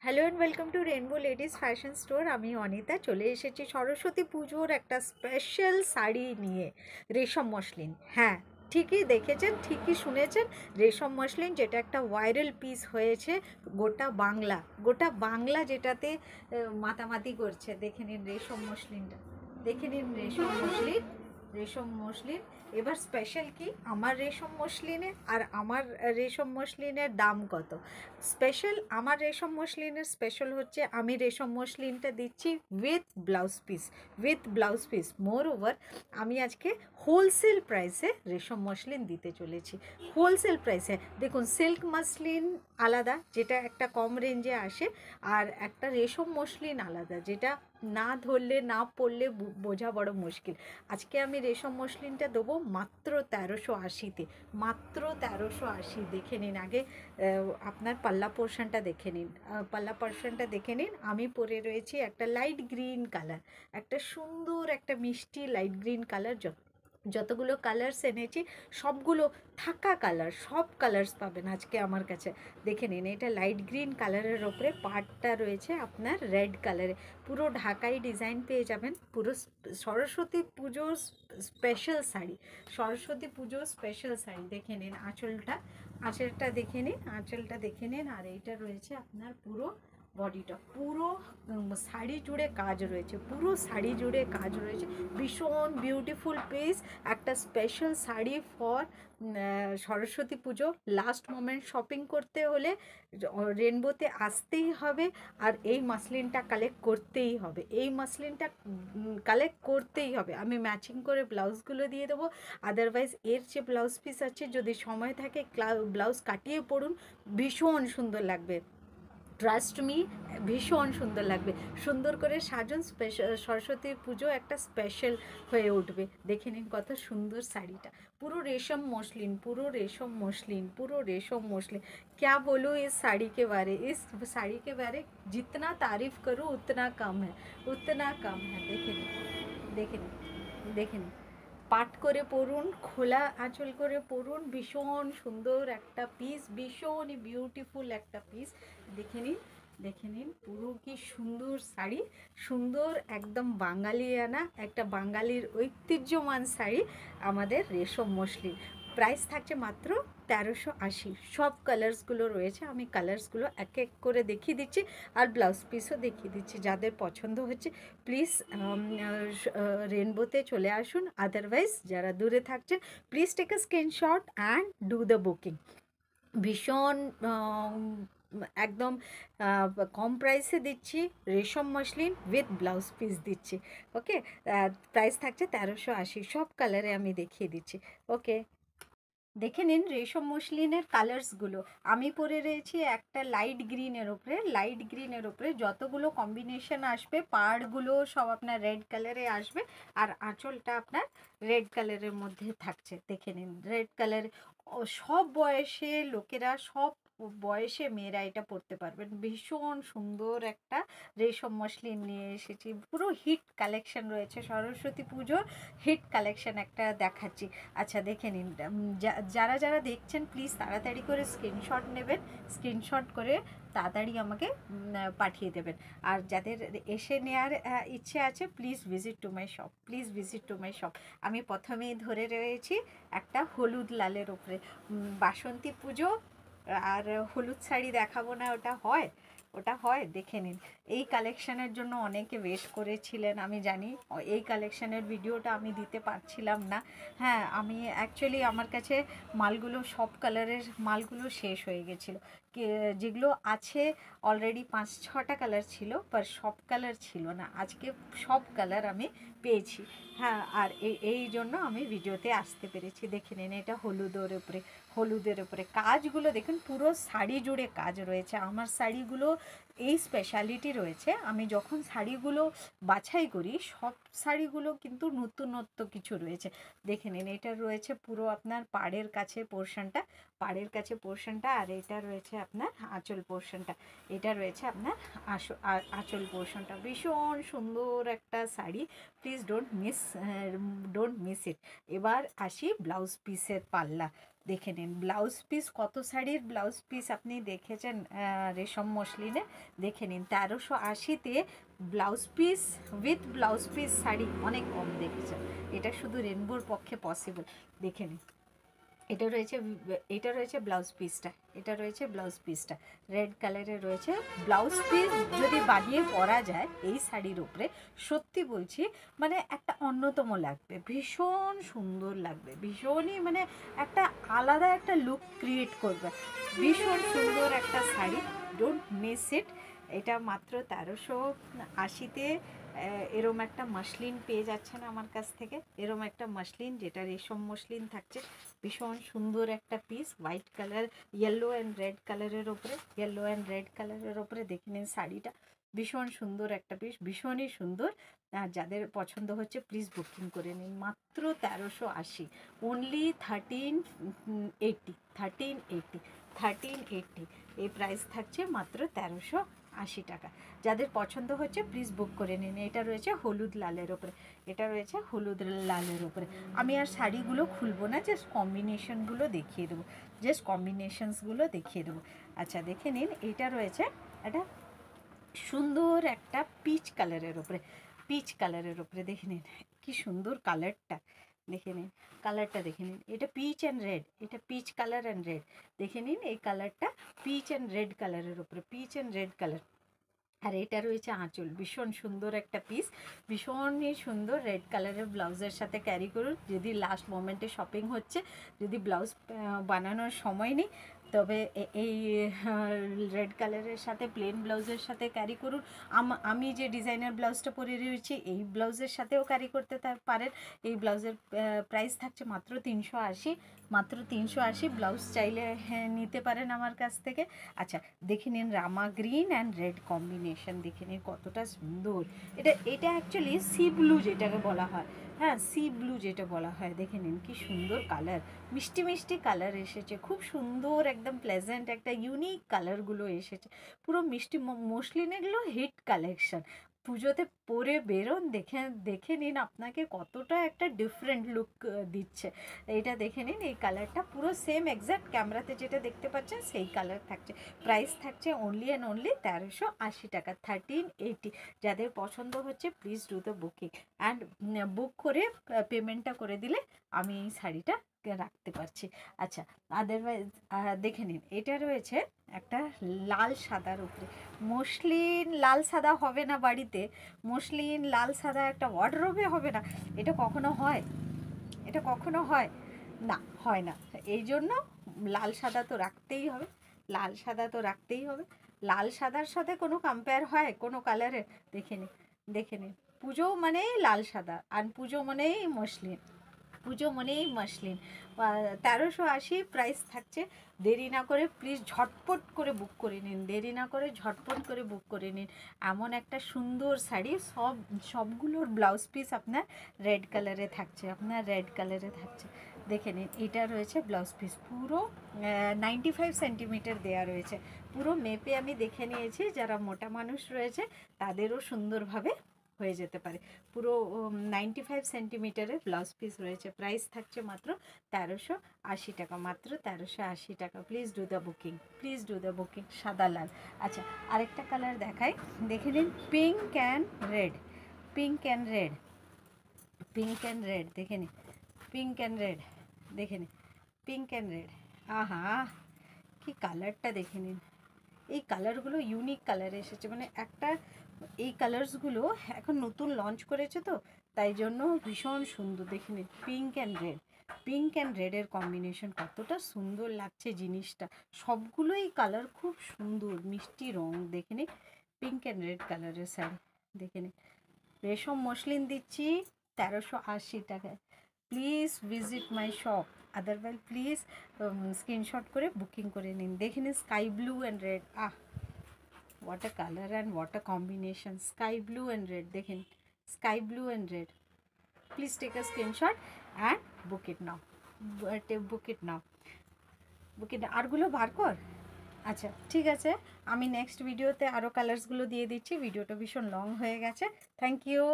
Hello and welcome to rainbow ladies fashion store. আমি অনিতা চলে এসেছি সরস্বতী পুজোর একটা স্পেশাল শাড়ি নিয়ে, রেশম মসলিন। হ্যাঁ, ঠিকই দেখেছেন, ঠিকই শুনেছেন, রেশম মসলিন, যেটা একটা ভাইরাল পিস হয়েছে গোটা বাংলা যেটাতে মাতামাতি করছে। দেখে নিন রেশম মসলিনটা, দেখে নিন রেশম মসলিন। এবার স্পেশাল কি আমার রেশম মসলিনে, আর আমার রেশম মসলিনের দাম কত? আমার রেশম মসলিনের স্পেশাল হচ্ছে আমি রেশম মসলিনটা দিচ্ছি with blouse piece. More over আমি আজকে হোলসেল প্রাইসে রেশম মসলিন দিতে চলেছি। হোলসেল প্রাইসে দেখুন, সিল্ক মসলিন আলাদা, যেটা একটা কম রেঞ্জে আসে, আর একটা রেশম মসলিন আলাদা, যেটা না ধরলে না পড়লে বোঝা বড় মুশকিল। আজকে আমি রেশম মসলিনটা দেবো মাত্র 1380-তে, মাত্র 1380। দেখে নিন আগে আপনার পাল্লা পোর্শনটা দেখে নিন, আমি পরে রয়েছি একটা লাইট গ্রিন কালার, একটা সুন্দর একটা মিষ্টি লাইট গ্রিন কালার। যতগুলো কালার্স এনেছি সবগুলো থাকা কালার, সব কালার্স পাবেন আজকে আমার কাছে। দেখে নিন, এটা লাইট গ্রিন কালারের ওপরে পাড়টা রয়েছে আপনার রেড কালারে, পুরো ঢাকাই ডিজাইন পেয়ে যাবেন। পুরো সরস্বতী পুজোর স্পেশাল শাড়ি দেখে নিন। আঁচলটা দেখে নিন, আর এইটা রয়েছে আপনার পুরো বডিটা, পুরো শাড়ি জুড়ে কাজ রয়েছে, ভীষণ বিউটিফুল পিস। একটা special sari for Saraswati Puja. Last moment shopping করতে হলে রেনবোতে আসতেই হবে, আর এই মাসলিনটা কালেক্ট করতেই হবে। আমি ম্যাচিং করে ব্লাউজগুলো দিয়ে দেবো। আদারওয়াইজ এর যে ব্লাউজ পিস আছে, যদি সময় থাকে ব্লাউজ কাটিয়ে পড়ুন, ভীষণ সুন্দর লাগবে। ট্রাস্ট মি, ভীষণ সুন্দর লাগবে। সুন্দর করে সাজুন, সরস্বতী পুজো একটা স্পেশাল হয়ে উঠবে। দেখে নিন কত সুন্দর শাড়িটা, পুরো রেশম মসলিন। क्या बोलूँ इस साड़ी के बारे, जितना तारीफ करूँ उतना कम है। দেখে নিন পাট করে পরুন, খোলা আঁচল করে পরুন, ভীষণ সুন্দর একটা পিস, ভীষণই বিউটিফুল একটা পিস। দেখে নিন পুরো কি সুন্দর শাড়ি, সুন্দর একদম বাঙালিয়ানা, একটা বাঙালির ঐতিহ্যমান শাড়ি আমাদের রেশম মসলিন। প্রাইস থাকছে মাত্র 1380। সব কালার্সগুলো রয়েছে, আমি কালার্সগুলো এক এক করে দেখিয়ে দিচ্ছি, আর ব্লাউজ পিসও দেখিয়ে দিচ্ছি। যাদের পছন্দ হচ্ছে প্লিজ রেনবোতে চলে আসুন। আদারওয়াইজ যারা দূরে থাকছেন, please take a screenshot and do the booking. ভীষণ একদম কম প্রাইসে দিচ্ছি রেশম মসলিন, উইথ ব্লাউজ পিস দিচ্ছি। ওকে, প্রাইস থাকছে 1380। সব কালারে আমি দেখিয়ে দিচ্ছি। ওকে, দেখে নিন রেশম মসলিনের কালার্সগুলো। আমি পরে রয়েছি একটা লাইট গ্রিনের ওপরে যতগুলো কম্বিনেশন আসবে, পাড়গুলো সব আপনার রেড কালারে আসবে, আর আঁচলটা আপনার রেড কালারের মধ্যে থাকছে। দেখে নিন রেড কালার, সব বয়সে মেয়েরা এটা পরতে পারবেন। ভীষণ সুন্দর একটা রেশম মসলিন নিয়ে এসেছি, পুরো হিট কালেকশন রয়েছে, সরস্বতী পুজোর হিট কালেকশন একটা দেখাচ্ছি। আচ্ছা দেখে নিন, যারা যারা দেখছেন প্লিজ তাড়াতাড়ি করে স্ক্রিনশট নেবেন, স্ক্রিনশট করে তাড়াতাড়ি আমাকে পাঠিয়ে দেবেন। আর যাদের এসে নেওয়ার ইচ্ছে আছে, please visit to my shop. আমি প্রথমেই ধরে রয়েছি একটা হলুদ লালের ওপরে, বাসন্তী পুজো আর হলুদ শাড়ি দেখাবো না, ওটা হয় দেখে নিন। এই কালেকশানের জন্য অনেকে ওয়েট করেছিলেন, আমি জানি। এই কালেকশানের ভিডিওটা আমি দিতে পারছিলাম না। হ্যাঁ, আমি অ্যাকচুয়ালি আমার কাছে সব কালারের মালগুলো শেষ হয়ে গেছিলো। যেগুলো আছে অলরেডি 5-6টা কালার ছিল, বাট সব কালার ছিল না। আজকে সব কালার আমি পেয়েছি। হ্যাঁ, আর এই জন্য আমি ভিডিওতে আসতে পেরেছি। দেখে নিন, এটা হলুদের উপরে কাজগুলো দেখুন, পুরো শাড়ি জুড়ে কাজ রয়েছে। আমার শাড়িগুলো এই স্পেশালিটি রয়েছে, আমি যখন শাড়িগুলো বাছাই করি, সব শাড়িগুলো কিন্তু নতুনত্ব কিছু রয়েছে। দেখে নিন, এটা রয়েছে পুরো আপনার পাড়ের কাছে পোর্শনটা, আর এটা রয়েছে আপনার আঁচল পোর্শনটা, ভীষণ সুন্দর একটা sari. Please don't miss it. এবার আসি ব্লাউজ পিসের পাল্লা। দেখে নিন ব্লাউজ পিস, কত শাড়ির ব্লাউজ পিস আপনি দেখেছেন রেশম মসলিনে, দেখে নিন 1380-তে blouse piece with blouse piece sari অনেক কম দেখেছেন। এটা শুধু রেনবোর পক্ষে পসিবল। দেখে নিন এটা রয়েছে ব্লাউজ পিসটা, এটা রয়েছে ব্লাউজ পিসটা রেড কালারের রয়েছে ব্লাউজ পিস। যদি বানিয়ে পরা যায় এই শাড়ির উপরে, সত্যি বলছি মানে একটা অন্যতম লাগবে, ভীষণ সুন্দর লাগবে, ভীষণই মানে একটা আলাদা একটা লুক ক্রিয়েট করবে। ভীষণ সুন্দর একটা শাড়ি, ডোন্ট মিস ইট। এটা মাত্র 1380-তে এরম একটা মসলিন পেয়ে যাচ্ছেন আমার কাছ থেকে, এরম একটা মসলিন যেটা রেশম মসলিন থাকছে। ভীষণ সুন্দর একটা piece, white colour, yellow and red কালারের ওপরে, ইয়েলো অ্যান্ড রেড কালারের ওপরে দেখে নিন শাড়িটা। ভীষণ সুন্দর একটা পিস, ভীষণই সুন্দর। আর যাদের পছন্দ হচ্ছে প্লিজ বুকিং করে নিন। মাত্র 1380, অনলি 1380 এই প্রাইস থাকছে মাত্র 1380 টাকা। যাদের পছন্দ হচ্ছে প্লিজ বুক করে নিন। এটা রয়েছে হলুদ লালের ওপরে, এটা রয়েছে হলুদ লালের ওপরে। আমি আর শাড়িগুলো খুলবো না, জাস্ট কম্বিনেশনগুলো দেখিয়ে দেবো, জাস্ট কম্বিনেশনসগুলো দেখিয়ে দেবো। আচ্ছা দেখে নিন, এটা রয়েছে একটা সুন্দর একটা পিচ কালারের ওপরে, পিচ কালারের ওপরে দেখে নিন কি সুন্দর কালারটা, দেখে নিন কালারটা দেখে নিন। এটা পিচ অ্যান্ড রেড, এটা পিচ কালার অ্যান্ড রেড, দেখে নিন এই কালারটা পিচ অ্যান্ড রেড কালারের ওপরে, পিচ অ্যান্ড রেড কালার। আর এটা রয়েছে আঁচল, ভীষণ সুন্দর একটা পিস, ভীষণই সুন্দর। রেড কালারের ব্লাউজের সাথে ক্যারি করুন। যদি লাস্ট মোমেন্টে শপিং হচ্ছে, যদি ব্লাউজ বানানোর সময় নেই, তবে এই রেড কালারের সাথে প্লেন ব্লাউজের সাথে ক্যারি করুন। আমি যে ডিজাইনার ব্লাউজটা পরে রয়েছি এই ব্লাউজের সাথেও ক্যারি করতে পারেন। এই ব্লাউজের প্রাইস থাকছে মাত্র 380, মাত্র 380। ব্লাউজ চাইলে হ্যাঁ নিতে পারেন আমার কাছ থেকে। আচ্ছা দেখে নিন রামা গ্রিন অ্যান্ড রেড কম্বিনেশন, দেখে নিন কতটা সুন্দর। এটা অ্যাকচুয়ালি সি ব্লু যেটাকে বলা হয়, হ্যাঁ সি ব্লু যেটা বলা হয়। দেখে নিন কি সুন্দর কালার, মিষ্টি মিষ্টি কালার এসেছে, খুব সুন্দর একদম প্লেজেন্ট একটা ইউনিক কালারগুলো এসেছে, পুরো মিষ্টি মসলিন। এগুলো হিট কালেকশন, পুজোতে পরে বেরোন, দেখে দেখে নিন আপনাকে কতটা একটা ডিফারেন্ট লুক দিচ্ছে। এটা দেখে নিন, এই কালারটা পুরো সেম এক্স্যাক্ট ক্যামেরাতে যেটা দেখতে পাচ্ছেন সেই কালার থাকছে। প্রাইস থাকছে অনলি অ্যান্ড অনলি 1380 টাকা, 1380। যাদের পছন্দ হচ্ছে please do the booking and book করে পেমেন্টটা করে দিলে আমি এই শাড়িটা রাখতে পারছি। আচ্ছা আদারওয়াইজ দেখে নিন, এটা রয়েছে একটা লাল সাদার উপরে, মসলিন লাল সাদা হবে না বাড়িতে, মসলিন লাল সাদা একটা ওয়ার্ডরোবে হবে না, এটা কখনো হয়? এটা কখনো হয় না, হয় না। এই জন্য লাল সাদা তো রাখতেই হবে, লাল সাদা তো রাখতেই হবে। লাল সাদার সাথে কোনো কম্পেয়ার হয় কোনো কালারের? দেখে নিন, দেখে নিন, পুজো মানেই লাল সাদা আর পুজো মানেই মসলিন, পুজো মানেই মসলিন। 1380 প্রাইস থাকছে। দেরি না করে প্লিজ ঝটপট করে বুক করে নিন, দেরি না করে ঝটপট করে বুক করে নিন। এমন একটা সুন্দর শাড়ি, সবগুলোর ব্লাউজ পিস আপনার রেড কালারে থাকছে, আপনার রেড কালারে থাকছে। দেখে নিন এটা রয়েছে ব্লাউজ পিস, পুরো 95 সেন্টিমিটার দেওয়া রয়েছে, পুরো মেপে আমি দেখে নিয়েছি। যারা মোটা মানুষ রয়েছে তাদেরও সুন্দরভাবে হয়ে যেতে পারে। পুরো 95 সেন্টিমিটারের ব্লাউজ পিস রয়েছে। প্রাইস থাকছে মাত্র 1380 টাকা, মাত্র 1380 টাকা। Please do the booking, please do the booking. সাদা লাল। আচ্ছা আরেকটা কালার দেখাই, দেখে নিন pink and red, pink and red, pink and red, দেখে নিন পিঙ্ক অ্যান্ড রেড, দেখে নিন পিঙ্ক অ্যান্ড রেড। আহা কি কালারটা দেখে নিন, এই কালারগুলো ইউনিক কালার এসেছে, মানে একটা এই কালার্সগুলো এখন নতুন লঞ্চ করেছে তো তাই জন্য ভীষণ সুন্দর। দেখে নিন pink and red, pink and রেডের কম্বিনেশন কতটা সুন্দর লাগছে জিনিসটা। সবগুলোই কালার খুব সুন্দর, মিষ্টি রং। দেখে নিন পিঙ্ক অ্যান্ড রেড কালারের শাড়ি, দেখে নিন রেশম মসলিন দিচ্ছি 1380 টাকায়। Please visit my shop, otherwise please screenshot করে বুকিং করে নিন। দেখে নিন sky blue and red, what a color and what a combination, sky blue and red, দেখেন sky blue and red. Please take a screenshot and book it now, book it now, book it now. আরগুলো বার কর। আচ্ছা ঠিক আছে, আমি next ভিডিওতে আরও কালার্সগুলো দিয়ে দিচ্ছি, ভিডিওটা ভীষণ লং হয়ে গেছে। Thank you.